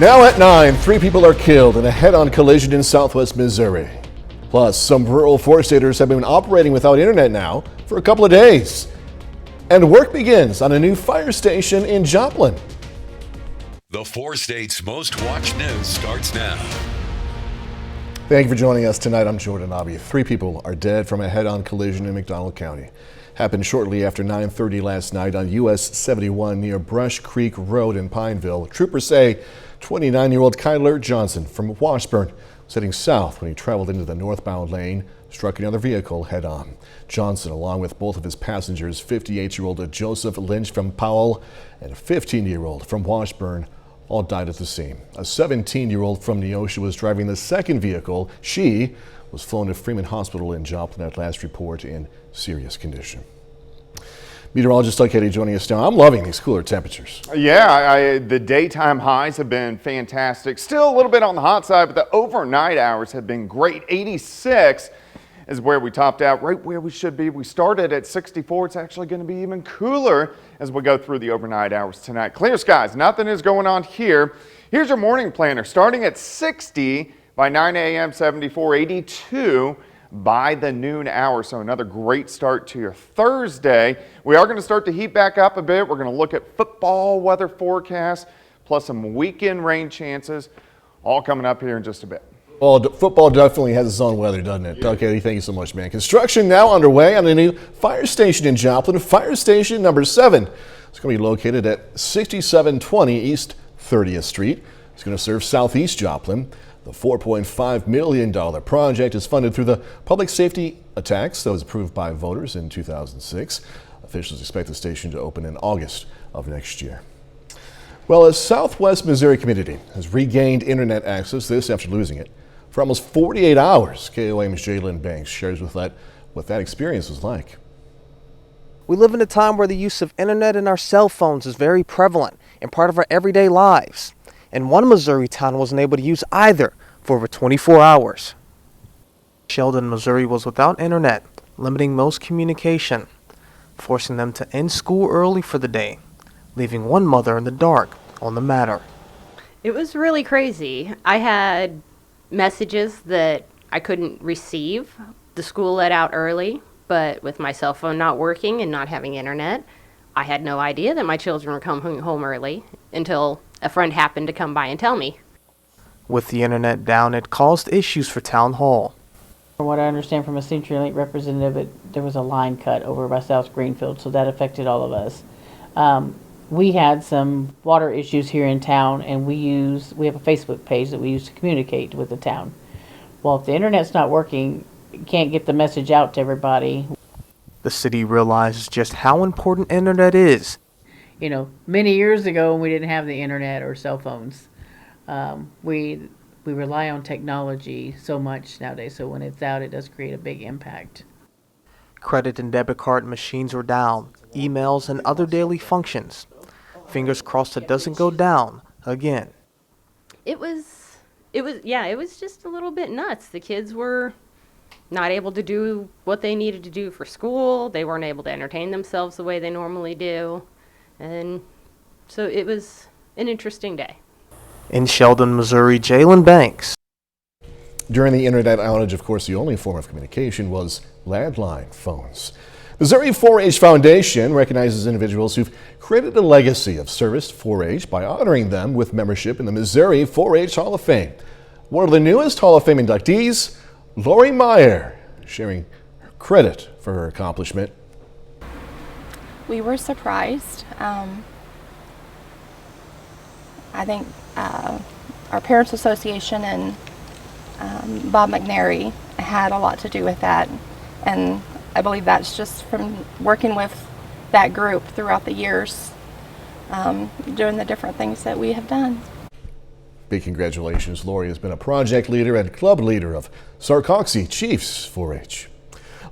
Now at 9, 3 people are killed in a head-on collision in southwest Missouri. Plus, some rural forestaters have been operating without internet now for a couple of days. And work begins on a new fire station in Joplin. The 4 states' most watched news starts now. Thank you for joining us tonight. I'm Jordan Abbey. 3 people are dead from a head-on collision in McDonald County. Happened shortly after 9:30 last night on US 71 near Brush Creek Road in Pineville. Troopers say 29-year-old Kyler Johnson from Washburn was heading south when he traveled into the northbound lane, struck another vehicle head-on. Johnson, along with both of his passengers, 58-year-old Joseph Lynch from Powell and a 15-year-old from Washburn, all died at the scene. A 17-year-old from Neosho was driving the second vehicle. She was flown to Freeman Hospital in Joplin at last report in serious condition. Meteorologist Doug Katie joining us now. I'm loving these cooler temperatures. Yeah, the daytime highs have been fantastic. Still a little bit on the hot side, but the overnight hours have been great. 86 is where we topped out, right where we should be. We started at 64. It's actually going to be even cooler as we go through the overnight hours tonight. Clear skies, nothing is going on here. Here's your morning planner. Starting at 60 by 9 a.m., 74, 82 by the noon hour. So another great start to your Thursday. We are going to start to heat back up a bit. We're going to look at football weather forecast, plus some weekend rain chances, all coming up here in just a bit. Well, football definitely has its own weather, doesn't it? Doug Katie, thank you so much, man. Construction now underway on a new fire station in Joplin. Fire station number 7. It's going to be located at 6720 East 30th Street. It's going to serve southeast Joplin. The $4.5 million project is funded through the Public Safety Tax that was approved by voters in 2006. Officials expect the station to open in August of next year. Well, a southwest Missouri community has regained internet access, this after losing it for almost 48 hours. KOAM's Jalen Banks shares with that what that experience was like. We live in a time where the use of internet and our cell phones is very prevalent and part of our everyday lives. And one Missouri town wasn't able to use either for over 24 hours. Sheldon, Missouri was without internet, limiting most communication, forcing them to end school early for the day, leaving one mother in the dark on the matter. It was really crazy. I had messages that I couldn't receive. The school let out early, but with my cell phone not working and not having internet, I had no idea that my children were coming home early until a friend happened to come by and tell me. With the internet down, it caused issues for Town Hall. From what I understand from a CenturyLink representative, there was a line cut over by South Greenfield, so that affected all of us. We had some water issues here in town, and we have a Facebook page that we use to communicate with the town. Well, if the internet's not working, you can't get the message out to everybody. The city realizes just how important internet is. You know, many years ago when we didn't have the internet or cell phones, we rely on technology so much nowadays, so when it's out, it does create a big impact. Credit and debit card machines are down, emails and other daily functions. Fingers crossed it doesn't go down again. It was just a little bit nuts. The kids were not able to do what they needed to do for school. They weren't able to entertain themselves the way they normally do. And so it was an interesting day. In Sheldon, Missouri, Jalen Banks. During the internet outage, of course, the only form of communication was landline phones. Missouri 4-H Foundation recognizes individuals who've created a legacy of service to 4-H by honoring them with membership in the Missouri 4-H Hall of Fame. One of the newest Hall of Fame inductees, Lori Meyer, sharing credit for her accomplishment. We were surprised. I think our Parents Association and Bob McNary had a lot to do with that, and I believe that's just from working with that group throughout the years, doing the different things that we have done. Big congratulations. Lori has been a project leader and club leader of Sarcoxie Chiefs 4-H.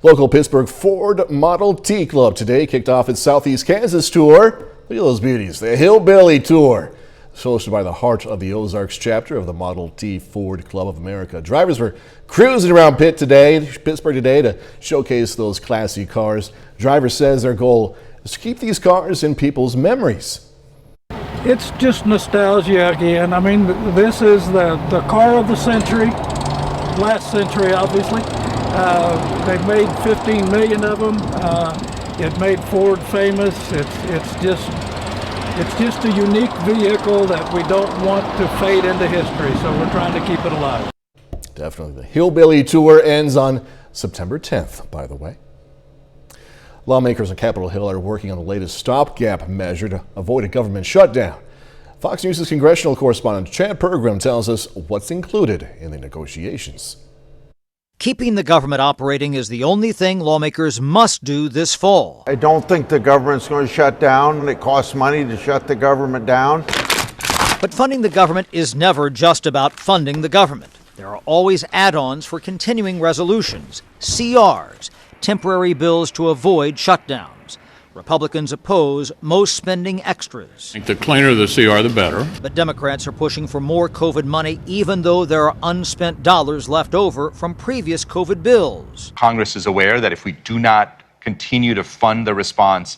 Local Pittsburgh Ford Model T Club today kicked off its Southeast Kansas tour. Look at those beauties, the Hillbilly Tour. It's hosted by the Heart of the Ozarks chapter of the Model T Ford Club of America. Drivers were cruising around Pittsburgh today to showcase those classy cars. Driver says their goal is to keep these cars in people's memories. It's just nostalgia again. I mean, this is the car of the century, last century, obviously. They made 15 million of them. It made Ford famous. It's just a unique vehicle that we don't want to fade into history, so we're trying to keep it alive. Definitely. The Hillbilly Tour ends on September 10th, by the way. Lawmakers on Capitol Hill are working on the latest stopgap measure to avoid a government shutdown. Fox News' congressional correspondent Chad Pergram tells us what's included in the negotiations. Keeping the government operating is the only thing lawmakers must do this fall. I don't think the government's going to shut down. It costs money to shut the government down. But funding the government is never just about funding the government. There are always add-ons for continuing resolutions, CRs, temporary bills to avoid shutdowns. Republicans oppose most spending extras. I think the cleaner the CR, the better. But Democrats are pushing for more COVID money, even though there are unspent dollars left over from previous COVID bills. Congress is aware that if we do not continue to fund the response,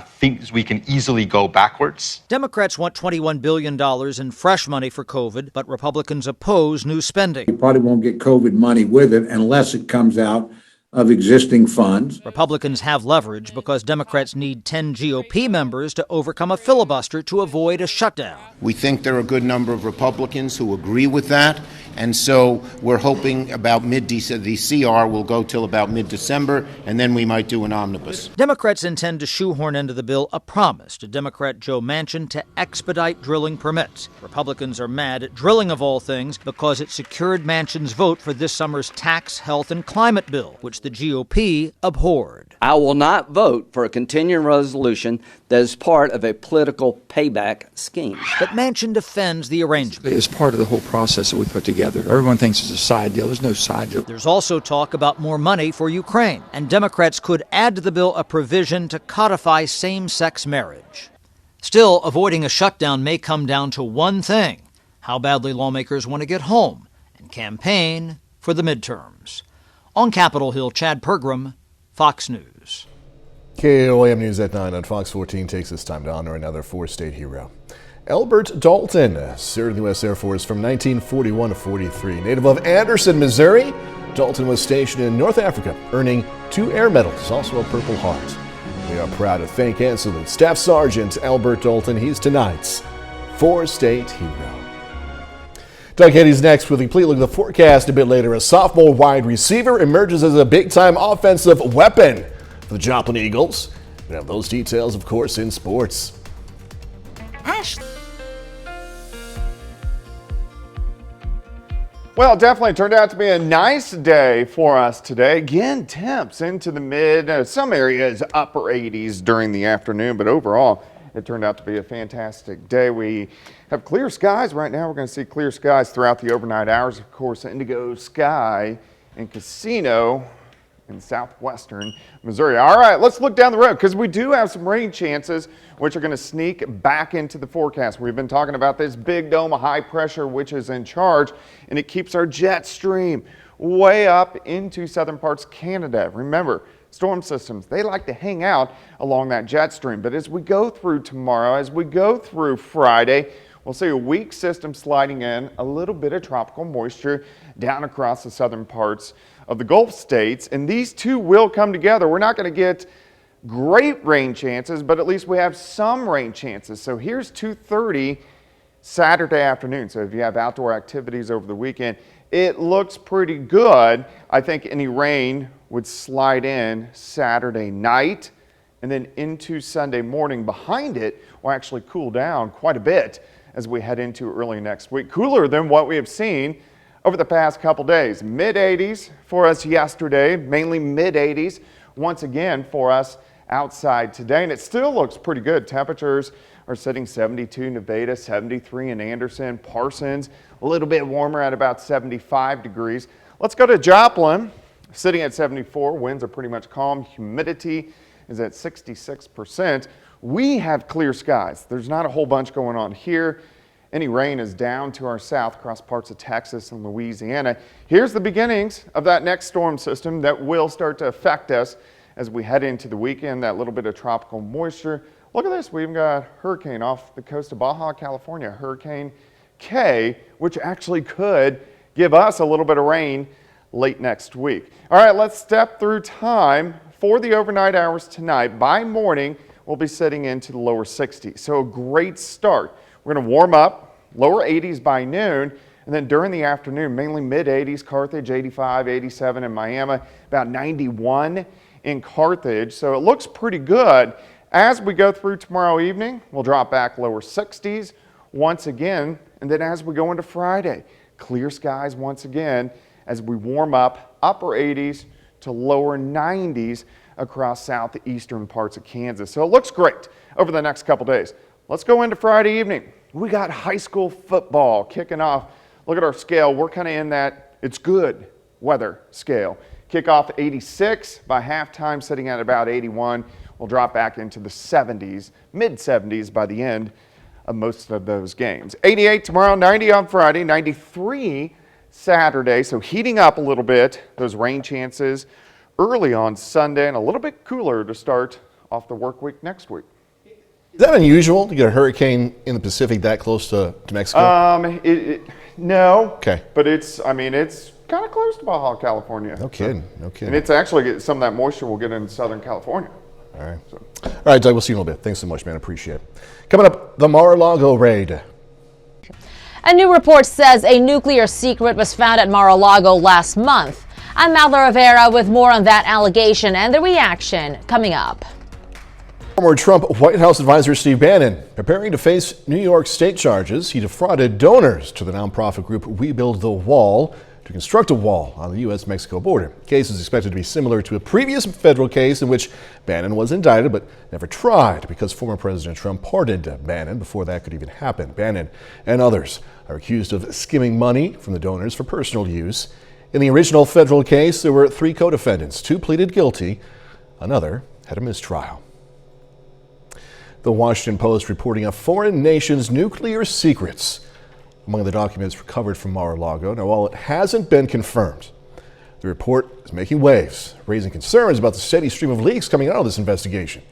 things we can easily go backwards. Democrats want $21 billion in fresh money for COVID, but Republicans oppose new spending. You probably won't get COVID money with it unless it comes out of existing funds. Republicans have leverage because Democrats need 10 GOP members to overcome a filibuster to avoid a shutdown. We think there are a good number of Republicans who agree with that, and so we're hoping about mid-December, the CR will go till about mid-December, and then we might do an omnibus. Democrats intend to shoehorn into the bill a promise to Democrat Joe Manchin to expedite drilling permits. Republicans are mad at drilling of all things because it secured Manchin's vote for this summer's tax, health, and climate bill, which the GOP abhorred. I will not vote for a continuing resolution that is part of a political payback scheme. But Manchin defends the arrangement. It's part of the whole process that we put together. Everyone thinks it's a side deal. There's no side deal. There's also talk about more money for Ukraine, and Democrats could add to the bill a provision to codify same-sex marriage. Still, avoiding a shutdown may come down to one thing: how badly lawmakers want to get home and campaign for the midterms. On Capitol Hill, Chad Pergram, Fox News. KOAM News at 9 on Fox 14 takes this time to honor another four-state hero. Elbert Dalton served the U.S. Air Force from 1941 to 43. Native of Anderson, Missouri, Dalton was stationed in North Africa, earning 2 air medals, also a Purple Heart. We are proud to thank and salute Staff Sergeant Elbert Dalton. He's tonight's four-state hero. Doug Heddy's next with a complete look at the forecast a bit later. A sophomore wide receiver emerges as a big-time offensive weapon for the Joplin Eagles. We have those details, of course, in sports. Well, it definitely turned out to be a nice day for us today. Again, temps into the mid, some areas upper 80s during the afternoon, but overall, it turned out to be a fantastic day. We have clear skies right now. We're going to see clear skies throughout the overnight hours. Of course, indigo sky in Casino in southwestern Missouri. All right, let's look down the road because we do have some rain chances which are going to sneak back into the forecast. We've been talking about this big dome of high pressure which is in charge, and it keeps our jet stream way up into southern parts of Canada. Remember, storm systems, they like to hang out along that jet stream. But as we go through tomorrow, as we go through Friday, we'll see a weak system sliding in, a little bit of tropical moisture down across the southern parts of the Gulf states, and these two will come together. We're not going to get great rain chances, but at least we have some rain chances. So here's 2:30 Saturday afternoon. So if you have outdoor activities over the weekend, it looks pretty good. I think any rain would slide in Saturday night and then into Sunday morning. Behind it will actually cool down quite a bit as we head into early next week. Cooler than what we have seen over the past couple days. Mid-80s for us yesterday, mainly mid-80s once again for us outside today, and it still looks pretty good. Temperatures are sitting 72 in Nevada, 73 in Anderson, Parsons, a little bit warmer at about 75 degrees. Let's go to Joplin, sitting at 74. Winds are pretty much calm. Humidity is at 66%. We have clear skies. There's not a whole bunch going on here. Any rain is down to our south across parts of Texas and Louisiana. Here's the beginnings of that next storm system that will start to affect us as we head into the weekend. That little bit of tropical moisture Look at this. We even got a hurricane off the coast of Baja, California, Hurricane K, which actually could give us a little bit of rain late next week. All right, let's step through time for the overnight hours tonight. By morning, we'll be sitting into the lower 60s. So a great start. We're going to warm up, lower 80s by noon, and then during the afternoon, mainly mid 80s, Carthage 85, 87 in Miami, about 91 in Carthage. So it looks pretty good. As we go through tomorrow evening, we'll drop back lower 60s once again. And then as we go into Friday, clear skies once again as we warm up upper 80s to lower 90s across southeastern parts of Kansas. So it looks great over the next couple days. Let's go into Friday evening. We got high school football kicking off. Look at our scale. We're kind of in that it's good weather scale. Kickoff 86, by halftime sitting at about 81. We'll drop back into the 70s, mid 70s by the end of most of those games. 88 tomorrow, 90 on Friday, 93 Saturday. So heating up a little bit, those rain chances early on Sunday, and a little bit cooler to start off the work week next week. Is that unusual to get a hurricane in the Pacific that close to Mexico? No. Okay. But it's kind of close to Baja, California. No kidding. No kidding. And it's actually some of that moisture we'll get in Southern California. All right. All right, Doug, we'll see you in a little bit. Thanks so much, man. Appreciate it. Coming up, the Mar-a-Lago raid. A new report says a nuclear secret was found at Mar-a-Lago last month. I'm Malda Rivera with more on that allegation and the reaction coming up. Former Trump White House advisor Steve Bannon preparing to face New York state charges. He defrauded donors to the nonprofit group We Build the Wall to construct a wall on the U.S.-Mexico border. The case is expected to be similar to a previous federal case in which Bannon was indicted but never tried because former President Trump pardoned Bannon before that could even happen. Bannon and others are accused of skimming money from the donors for personal use. In the original federal case, there were 3 co-defendants. 2 pleaded guilty. Another had a mistrial. The Washington Post reporting a foreign nation's nuclear secrets among the documents recovered from Mar-a-Lago. Now, while it hasn't been confirmed, the report is making waves, raising concerns about the steady stream of leaks coming out of this investigation.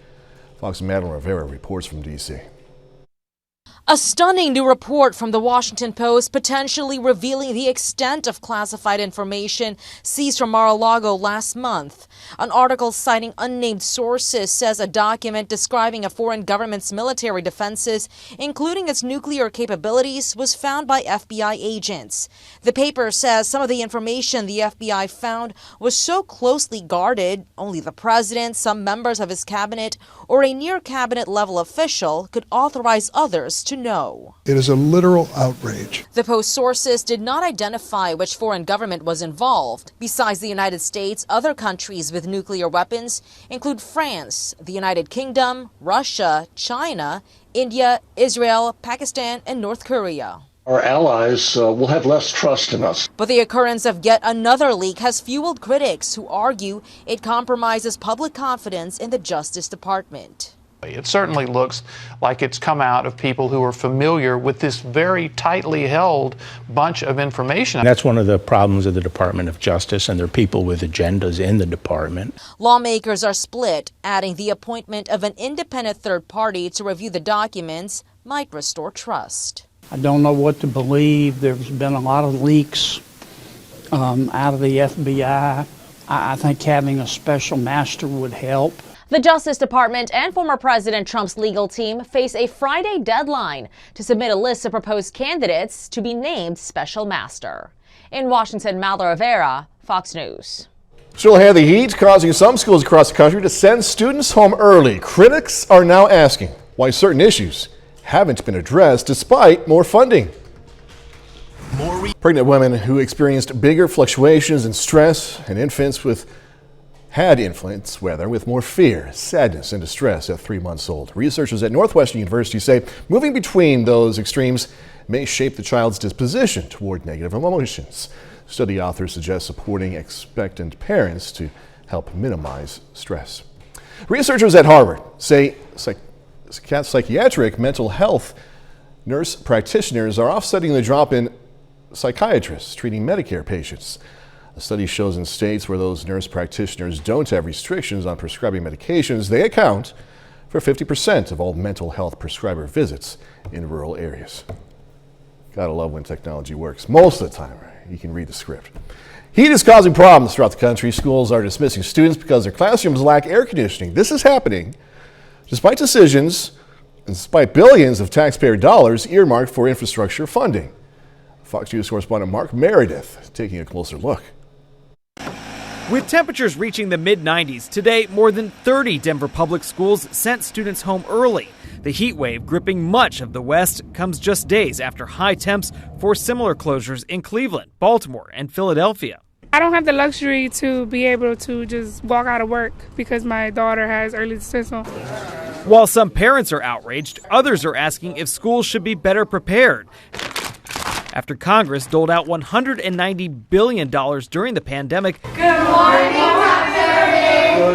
Fox's Madeline Rivera reports from D.C. A stunning new report from the Washington Post potentially revealing the extent of classified information seized from Mar-a-Lago last month. An article citing unnamed sources says a document describing a foreign government's military defenses, including its nuclear capabilities, was found by FBI agents. The paper says some of the information the FBI found was so closely guarded, only the president, some members of his cabinet, or a near cabinet level official could authorize others to know. It is a literal outrage. The Post sources did not identify which foreign government was involved. Besides the United States, other countries with nuclear weapons include France, the United Kingdom, Russia, China, India, Israel, Pakistan, and North Korea. Our allies will have less trust in us. But the occurrence of yet another leak has fueled critics who argue it compromises public confidence in the Justice Department. It certainly looks like it's come out of people who are familiar with this very tightly held bunch of information. That's one of the problems of the Department of Justice, and there are people with agendas in the department. Lawmakers are split, adding the appointment of an independent third party to review the documents might restore trust. I don't know what to believe. There's been a lot of leaks out of the FBI. I think having a special master would help. The Justice Department and former President Trump's legal team face a Friday deadline to submit a list of proposed candidates to be named special master. In Washington, Malda Rivera, Fox News. Still had the heat, causing some schools across the country to send students home early. Critics are now asking why certain issues haven't been addressed despite more funding. Pregnant women who experienced bigger fluctuations in stress and infants had influence weather with more fear, sadness, and distress at 3 months old. Researchers at Northwestern University say moving between those extremes may shape the child's disposition toward negative emotions. Study authors suggest supporting expectant parents to help minimize stress. Researchers at Harvard say psychiatric mental health nurse practitioners are offsetting the drop in psychiatrists treating Medicare patients. A study shows in states where those nurse practitioners don't have restrictions on prescribing medications, they account for 50% of all mental health prescriber visits in rural areas. Gotta love when technology works. Most of the time, you can read the script. Heat is causing problems throughout the country. Schools are dismissing students because their classrooms lack air conditioning. This is happening despite decisions and despite billions of taxpayer dollars earmarked for infrastructure funding. Fox News correspondent Mark Meredith taking a closer look. With temperatures reaching the mid-90s, today more than 30 Denver public schools sent students home early. The heat wave gripping much of the West comes just days after high temps forced similar closures in Cleveland, Baltimore, and Philadelphia. I don't have the luxury to be able to just walk out of work because my daughter has early dismissal. While some parents are outraged, others are asking if schools should be better prepared. After Congress doled out $190 billion during the pandemic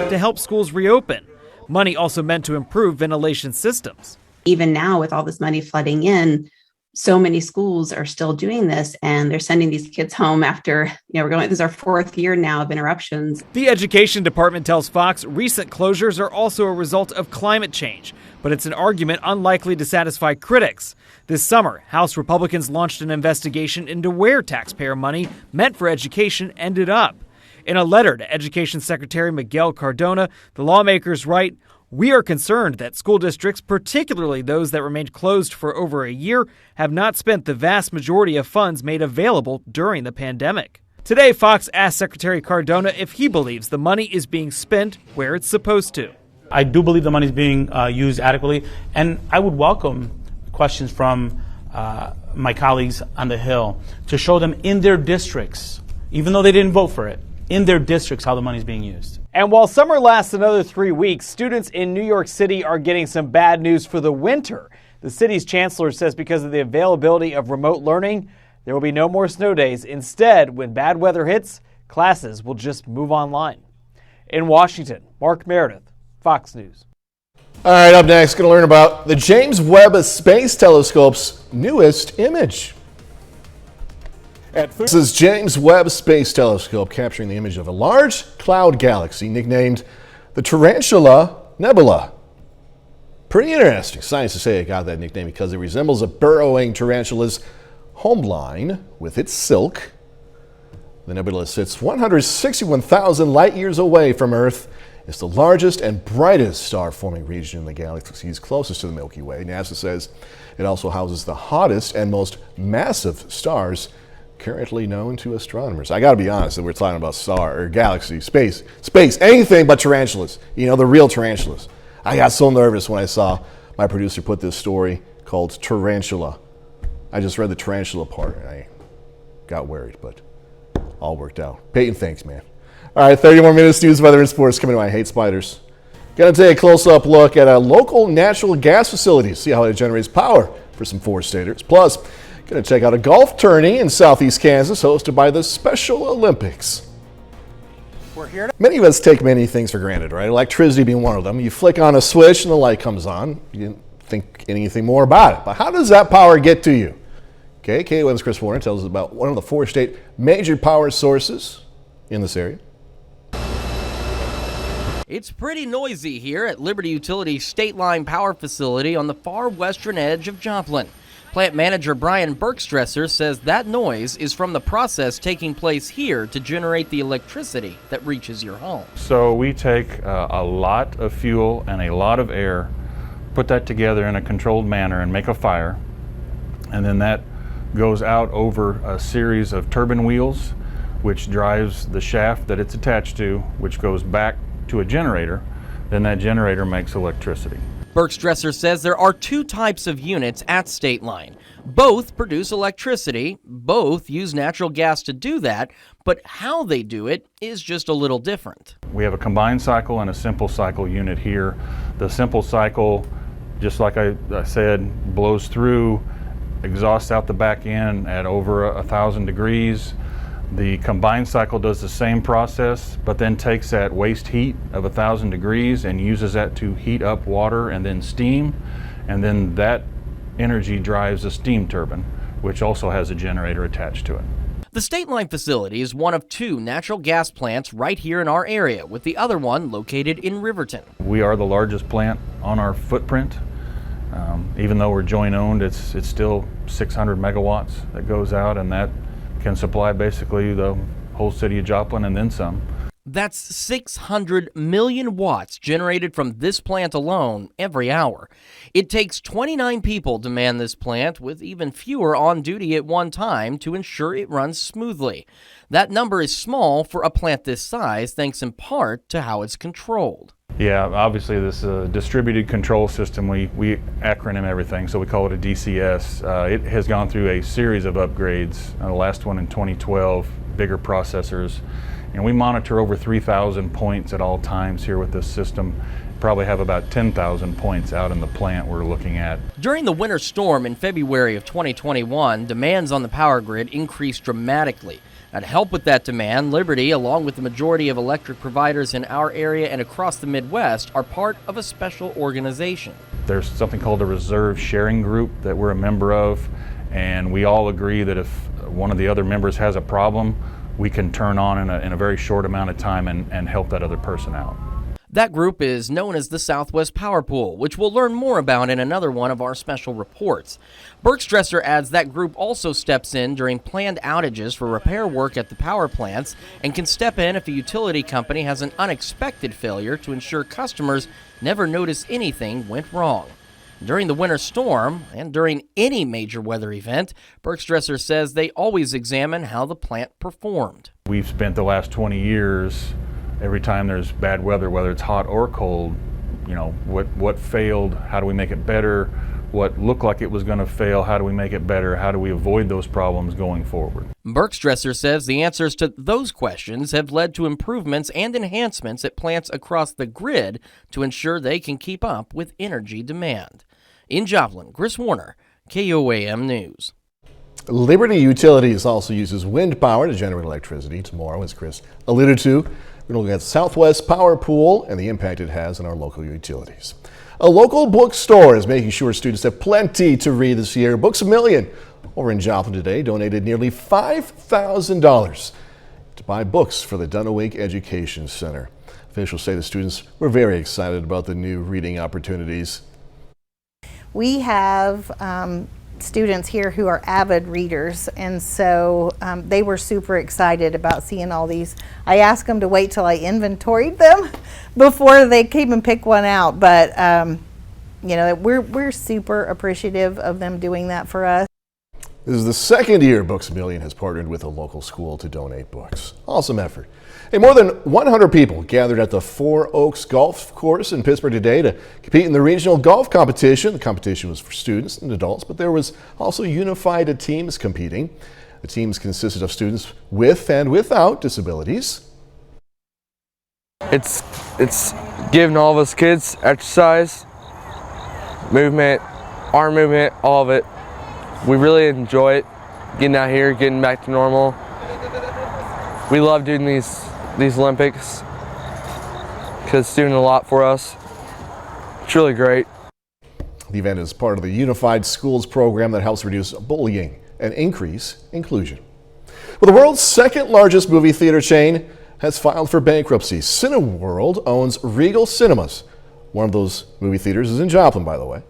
to help schools reopen. Money also meant to improve ventilation systems. Even now, with all this money flooding in, so many schools are still doing this, and they're sending these kids home after, this is our 4th year now of interruptions. The education department tells Fox recent closures are also a result of climate change, but it's an argument unlikely to satisfy critics. This summer, House Republicans launched an investigation into where taxpayer money meant for education ended up. In a letter to Education Secretary Miguel Cardona, the lawmakers write, "We are concerned that school districts, particularly those that remained closed for over a year, have not spent the vast majority of funds made available during the pandemic." Today, Fox asked Secretary Cardona if he believes the money is being spent where it's supposed to. I do believe the money is being used adequately, and I would welcome questions from my colleagues on the Hill to show them in their districts, even though they didn't vote for it, in their districts how the money is being used. And while summer lasts another 3 weeks, students in New York City are getting some bad news for the winter. The city's chancellor says because of the availability of remote learning, there will be no more snow days. Instead, when bad weather hits, classes will just move online. In Washington, Mark Meredith, Fox News. All right, up next, going to learn about the James Webb Space Telescope's newest image. This is James Webb Space Telescope capturing the image of a large cloud galaxy nicknamed the Tarantula Nebula. Pretty interesting. Scientists say it got that nickname because it resembles a burrowing tarantula's home line with its silk. The nebula sits 161,000 light years away from Earth. It's the largest and brightest star-forming region in the galaxies closest to the Milky Way. NASA says it also houses the hottest and most massive stars currently known to astronomers. I gotta be honest, that we're talking about star or galaxy, space, anything but tarantulas. The real tarantulas. I got so nervous when I saw my producer put this story called Tarantula. I just read the tarantula part and I got worried, but all worked out. Peyton, thanks, man. All right, 30 more minutes, news, weather, and sports coming to I Hate Spiders. Gonna take a close-up look at a local natural gas facility, see how it generates power for some four-staters. Plus, going to check out a golf tourney in southeast Kansas hosted by the Special Olympics. Many of us take many things for granted, right? Electricity being one of them. You flick on a switch and the light comes on. You didn't think anything more about it. But how does that power get to you? Okay, KOAM's Chris Warner tells us about one of the four-state major power sources in this area. It's pretty noisy here at Liberty Utilities State Line Power Facility on the far western edge of Joplin. Plant manager Brian Bergstresser says that noise is from the process taking place here to generate the electricity that reaches your home. So we take a lot of fuel and a lot of air, put that together in a controlled manner and make a fire, and then that goes out over a series of turbine wheels, which drives the shaft that it's attached to, which goes back to a generator. Then that generator makes electricity. Bergstresser says there are two types of units at State Line. Both produce electricity, both use natural gas to do that, but how they do it is just a little different. We have a combined cycle and a simple cycle unit here. The simple cycle, just like I said, blows through, exhausts out the back end at over 1,000 degrees. The combined cycle does the same process, but then takes that waste heat of 1,000 degrees and uses that to heat up water and then steam, and then that energy drives a steam turbine, which also has a generator attached to it. The State Line facility is one of 2 natural gas plants right here in our area, with the other one located in Riverton. We are the largest plant on our footprint. Even though we're joint owned, it's still 600 megawatts that goes out, and that can supply basically the whole city of Joplin and then some. That's 600 million watts generated from this plant alone every hour. It takes 29 people to man this plant, with even fewer on duty at one time to ensure it runs smoothly. That number is small for a plant this size, thanks in part to how it's controlled. Yeah, obviously this distributed control system, we acronym everything, so we call it a DCS. It has gone through a series of upgrades, the last one in 2012, bigger processors. And we monitor over 3,000 points at all times here with this system. Probably have about 10,000 points out in the plant we're looking at. During the winter storm in February of 2021, demands on the power grid increased dramatically. Now, to help with that demand, Liberty, along with the majority of electric providers in our area and across the Midwest, are part of a special organization. There's something called a reserve sharing group that we're a member of, and we all agree that if one of the other members has a problem, we can turn on in a very short amount of time and help that other person out. That group is known as the Southwest Power Pool, which we'll learn more about in another one of our special reports. Bergstresser adds that group also steps in during planned outages for repair work at the power plants and can step in if a utility company has an unexpected failure to ensure customers never notice anything went wrong. During the winter storm and during any major weather event, Bergstresser says they always examine how the plant performed. We've spent the last 20 years, every time there's bad weather, whether it's hot or cold, what failed, how do we make it better? What looked like it was going to fail, how do we make it better? How do we avoid those problems going forward? Bergstresser says the answers to those questions have led to improvements and enhancements at plants across the grid to ensure they can keep up with energy demand. In Joplin, Chris Warner, KOAM News. Liberty Utilities also uses wind power to generate electricity. Tomorrow, as Chris alluded to, we're going to look at Southwest Power Pool and the impact it has on our local utilities. A local bookstore is making sure students have plenty to read this year. Books A Million over in Joplin today donated nearly $5,000 to buy books for the Dunawake Education Center. Officials say the students were very excited about the new reading opportunities. We have students here who are avid readers, and so they were super excited about seeing all these. I asked them to wait till I inventoried them before they came and pick one out, but we're super appreciative of them doing that for us. This is the second year Books A Million has partnered with a local school to donate books. Awesome effort. Hey, more than 100 people gathered at the Four Oaks Golf Course in Pittsburgh today to compete in the regional golf competition. The competition was for students and adults, but there was also unified teams competing. The teams consisted of students with and without disabilities. It's giving all of us kids exercise, movement, arm movement, all of it. We really enjoy it, getting out here, getting back to normal. We love doing these Olympics because it's doing a lot for us. It's really great. The event is part of the Unified Schools program that helps reduce bullying and increase inclusion. Well, the world's second largest movie theater chain has filed for bankruptcy. Cineworld owns Regal Cinemas. One of those movie theaters is in Joplin, by the way.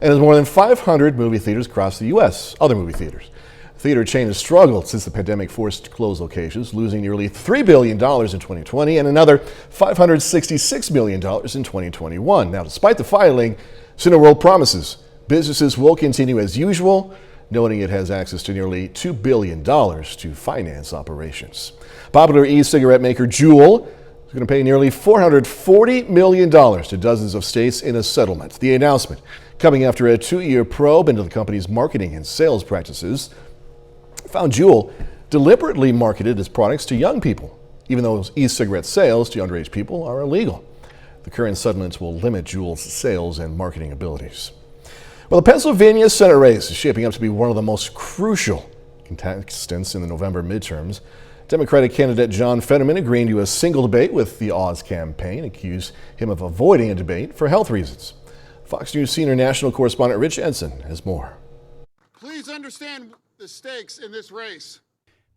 And there's more than 500 movie theaters across the U.S., other movie theaters. The theater chain has struggled since the pandemic forced to close locations, losing nearly $3 billion in 2020 and another $566 million in 2021. Now, despite the filing, Cineworld promises businesses will continue as usual, noting it has access to nearly $2 billion to finance operations. Popular e-cigarette maker Juul is going to pay nearly $440 million to dozens of states in a settlement. The announcement coming after a 2-year probe into the company's marketing and sales practices found Juul deliberately marketed its products to young people, even though e-cigarette sales to underage people are illegal. The current settlements will limit Juul's sales and marketing abilities. Well, the Pennsylvania Senate race is shaping up to be one of the most crucial contestants in the November midterms. Democratic candidate John Fetterman agreeing to a single debate with the Oz campaign, accused him of avoiding a debate for health reasons. Fox News senior national correspondent Rich Ensign has more. Please understand the stakes in this race.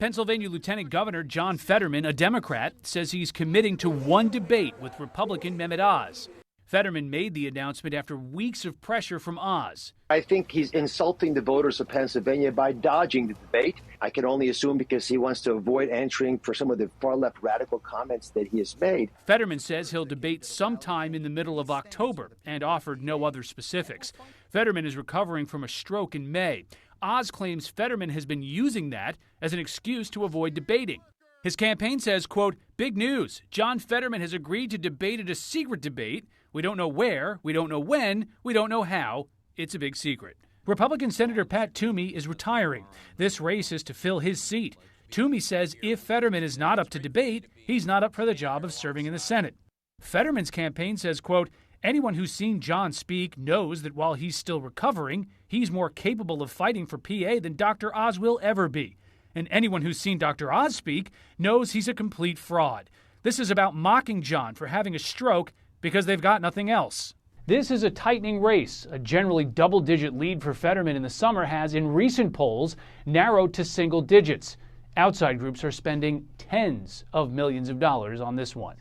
Pennsylvania Lieutenant Governor John Fetterman, a Democrat, says he's committing to one debate with Republican Mehmet Oz. Fetterman made the announcement after weeks of pressure from Oz. I think he's insulting the voters of Pennsylvania by dodging the debate. I can only assume because he wants to avoid answering for some of the far-left radical comments that he has made. Fetterman says he'll debate sometime in the middle of October and offered no other specifics. Fetterman is recovering from a stroke in May. Oz claims Fetterman has been using that as an excuse to avoid debating. His campaign says, quote, "Big news. John Fetterman has agreed to debate at a secret debate. We don't know where, we don't know when, we don't know how. It's a big secret." Republican Senator Pat Toomey is retiring. This race is to fill his seat. Toomey says if Fetterman is not up to debate, he's not up for the job of serving in the Senate. Fetterman's campaign says, quote, "Anyone who's seen John speak knows that while he's still recovering, he's more capable of fighting for PA than Dr. Oz will ever be. And anyone who's seen Dr. Oz speak knows he's a complete fraud. This is about mocking John for having a stroke because they've got nothing else." This is a tightening race. A generally double-digit lead for Fetterman in the summer has, in recent polls, narrowed to single digits. Outside groups are spending tens of millions of dollars on this one.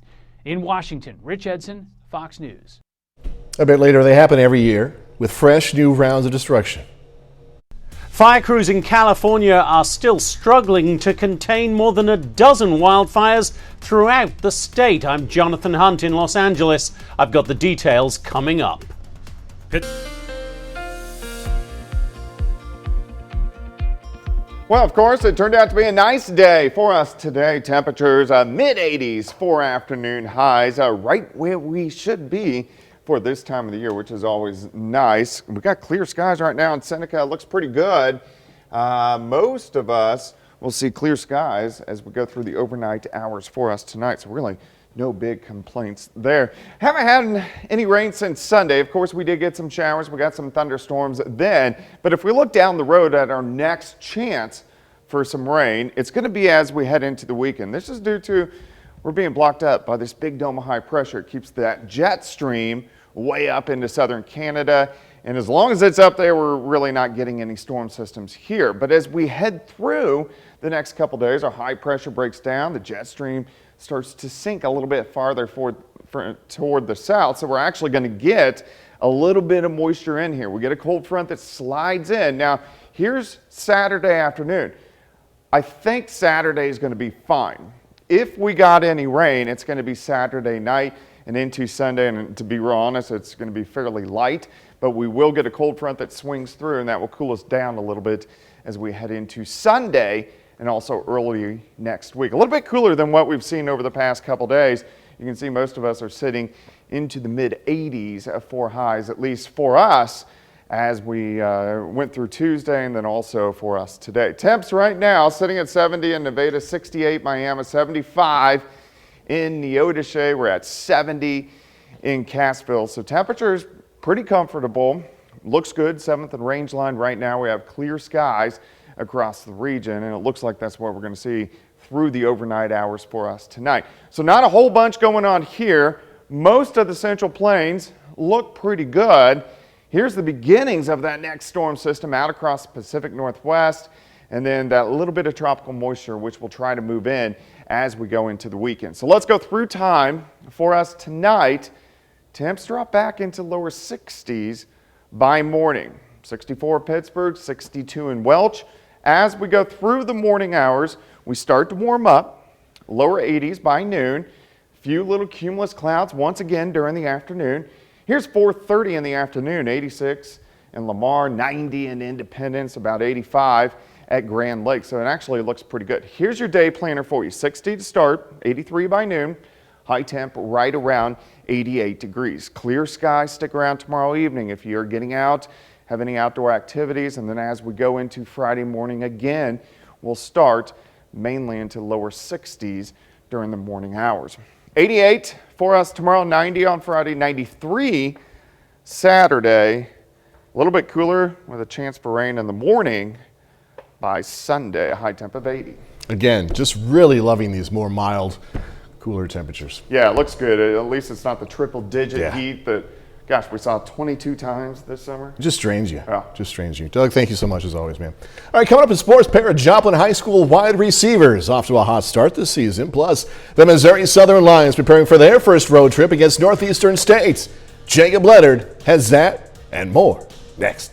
In Washington, Rich Edson, Fox News. A bit later, they happen every year with fresh new rounds of destruction. Fire crews in California are still struggling to contain more than a dozen wildfires throughout the state. I'm Jonathan Hunt in Los Angeles. I've got the details coming up. Well, of course, it turned out to be a nice day for us today. Temperatures mid-80s for afternoon highs, right where we should be for this time of the year, which is always nice. We got clear skies right now in Seneca. It looks pretty good. Most of us will see clear skies as we go through the overnight hours for us tonight. So really no big complaints there. Haven't had any rain since Sunday. Of course, we did get some showers. We got some thunderstorms then. But if we look down the road at our next chance for some rain, it's going to be as we head into the weekend. This is due to we're being blocked up by this big dome of high pressure. It keeps that jet stream way up into southern Canada. And as long as it's up there, we're really not getting any storm systems here. But as we head through the next couple days, our high pressure breaks down. The jet stream starts to sink a little bit farther toward the south. So we're actually going to get a little bit of moisture in here. We get a cold front that slides in. Now, here's Saturday afternoon. I think Saturday is going to be fine. If we got any rain, it's going to be Saturday night and into Sunday, and to be real honest, it's going to be fairly light, but we will get a cold front that swings through, and that will cool us down a little bit as we head into Sunday and also early next week. A little bit cooler than what we've seen over the past couple days. You can see most of us are sitting into the mid-80s for highs, at least for us, as we went through Tuesday and then also for us today. Temps right now sitting at 70 in Nevada, 68 Miami, 75 in Neodesha. We're at 70 in Cassville. So temperatures pretty comfortable. Looks good. 7th and range line right now. We have clear skies across the region, and it looks like that's what we're going to see through the overnight hours for us tonight. So not a whole bunch going on here. Most of the Central Plains look pretty good. Here's the beginnings of that next storm system out across the Pacific Northwest, and then that little bit of tropical moisture, which we'll try to move in as we go into the weekend. So let's go through time for us tonight. Temps drop back into lower 60s by morning. 64 Pittsburgh, 62 in Welch. As we go through the morning hours, we start to warm up. Lower 80s by noon. Few little cumulus clouds once again during the afternoon. Here's 4:30 in the afternoon, 86 in Lamar, 90 in Independence, about 85 at Grand Lake. So it actually looks pretty good. Here's your day planner for you. 60 to start, 83 by noon. High temp right around 88 degrees. Clear skies stick around tomorrow evening if you're getting out, have any outdoor activities. And then as we go into Friday morning again, we'll start mainly into lower 60s during the morning hours. 88 for us tomorrow, 90 on Friday, 93 Saturday. A little bit cooler with a chance for rain in the morning by Sunday, a high temp of 80. Again, just really loving these more mild, cooler temperatures. Yeah, it looks good. At least it's not the triple digit heat that gosh, we saw 22 times this summer. Just strains you. Yeah. Just strains you. Doug, thank you so much as always, man. All right, coming up in sports, pair of Joplin High School wide receivers off to a hot start this season. Plus, the Missouri Southern Lions preparing for their first road trip against Northeastern State. Jacob Leonard has that and more next.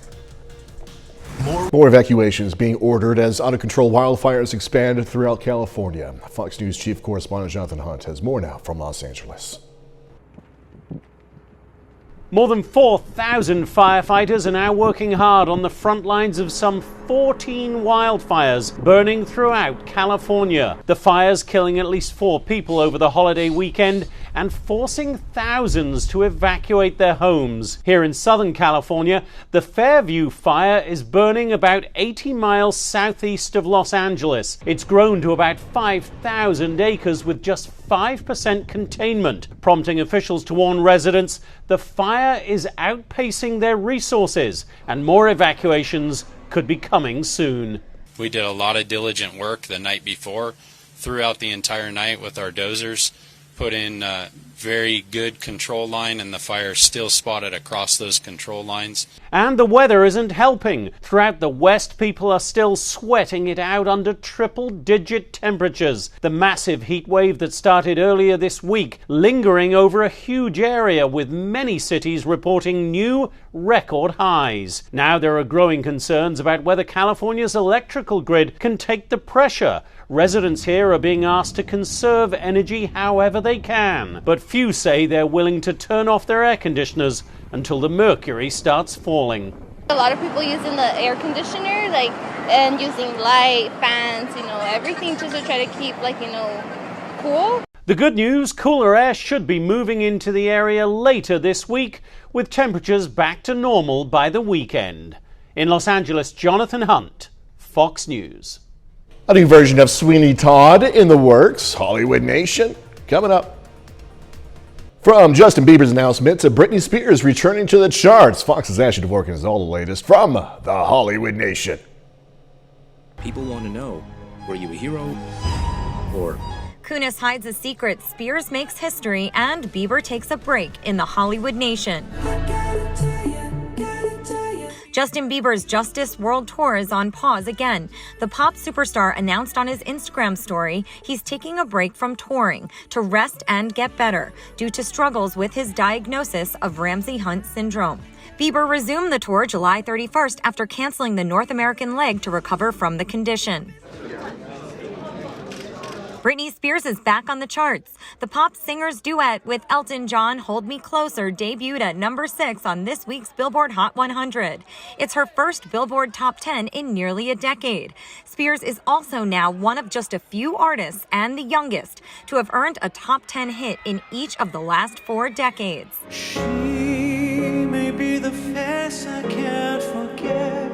More evacuations being ordered as out-of-control wildfires expand throughout California. Fox News Chief Correspondent Jonathan Hunt has more now from Los Angeles. More than 4,000 firefighters are now working hard on the front lines of some 14 wildfires burning throughout California. The fires killing at least 4 people over the holiday weekend and forcing thousands to evacuate their homes. Here in Southern California, the Fairview fire is burning about 80 miles southeast of Los Angeles. It's grown to about 5,000 acres with just 5% containment, prompting officials to warn residents the fire is outpacing their resources and more evacuations could be coming soon. We did a lot of diligent work the night before, throughout the entire night with our dozers, put in a very good control line, and the fire still spotted across those control lines. And the weather isn't helping. Throughout the West, people are still sweating it out under triple-digit temperatures. The massive heat wave that started earlier this week lingering over a huge area, with many cities reporting new record highs. Now there are growing concerns about whether California's electrical grid can take the pressure. Residents here are being asked to conserve energy however they can, but few say they're willing to turn off their air conditioners until the mercury starts falling. A lot of people using the air conditioner, and using light, fans, everything just to try to keep, cool. The good news, cooler air should be moving into the area later this week, with temperatures back to normal by the weekend. In Los Angeles, Jonathan Hunt, Fox News. A new version of Sweeney Todd in the works. Hollywood Nation coming up. From Justin Bieber's announcement to Britney Spears returning to the charts, Fox's Ashley Dvorkin has all the latest from the Hollywood Nation. People want to know, were you a hero or... Kunis hides a secret, Spears makes history, and Bieber takes a break in the Hollywood Nation. Justin Bieber's Justice World Tour is on pause again. The pop superstar announced on his Instagram story he's taking a break from touring to rest and get better due to struggles with his diagnosis of Ramsay-Hunt syndrome. Bieber resumed the tour July 31st after canceling the North American leg to recover from the condition. Britney Spears is back on the charts. The pop singer's duet with Elton John, Hold Me Closer, debuted at number 6 on this week's Billboard Hot 100. It's her first Billboard Top 10 in nearly a decade. Spears is also now one of just a few artists and the youngest to have earned a top 10 hit in each of the last 4 decades. She may be the face I can't forget.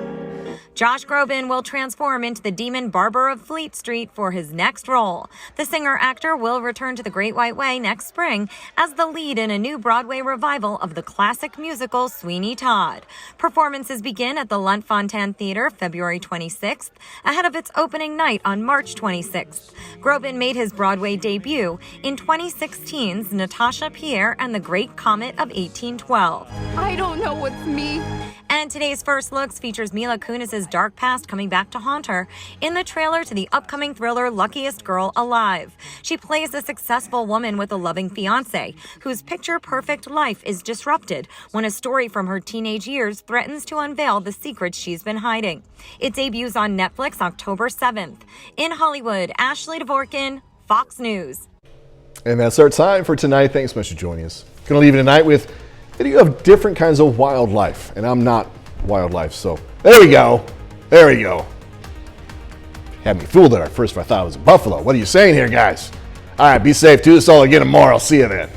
Josh Groban will transform into the demon barber of Fleet Street for his next role. The singer-actor will return to the Great White Way next spring as the lead in a new Broadway revival of the classic musical Sweeney Todd. Performances begin at the Lunt-Fontanne Theater February 26th, ahead of its opening night on March 26th. Groban made his Broadway debut in 2016's Natasha Pierre and the Great Comet of 1812. I don't know what's me. And today's First Looks features Mila Kunis's dark past coming back to haunt her in the trailer to the upcoming thriller Luckiest Girl Alive. She plays a successful woman with a loving fiancé whose picture-perfect life is disrupted when a story from her teenage years threatens to unveil the secrets she's been hiding. It debuts on Netflix October 7th. In Hollywood, Ashley Dvorkin, Fox News. And that's our time for tonight. Thanks so much for joining us. Going to leave you tonight with video of different kinds of wildlife, and I'm not wildlife, so there we go. There we go. Had me fooled there at first, I thought it was a buffalo. What are you saying here, guys? All right, be safe. Do this all again tomorrow. I'll see you then.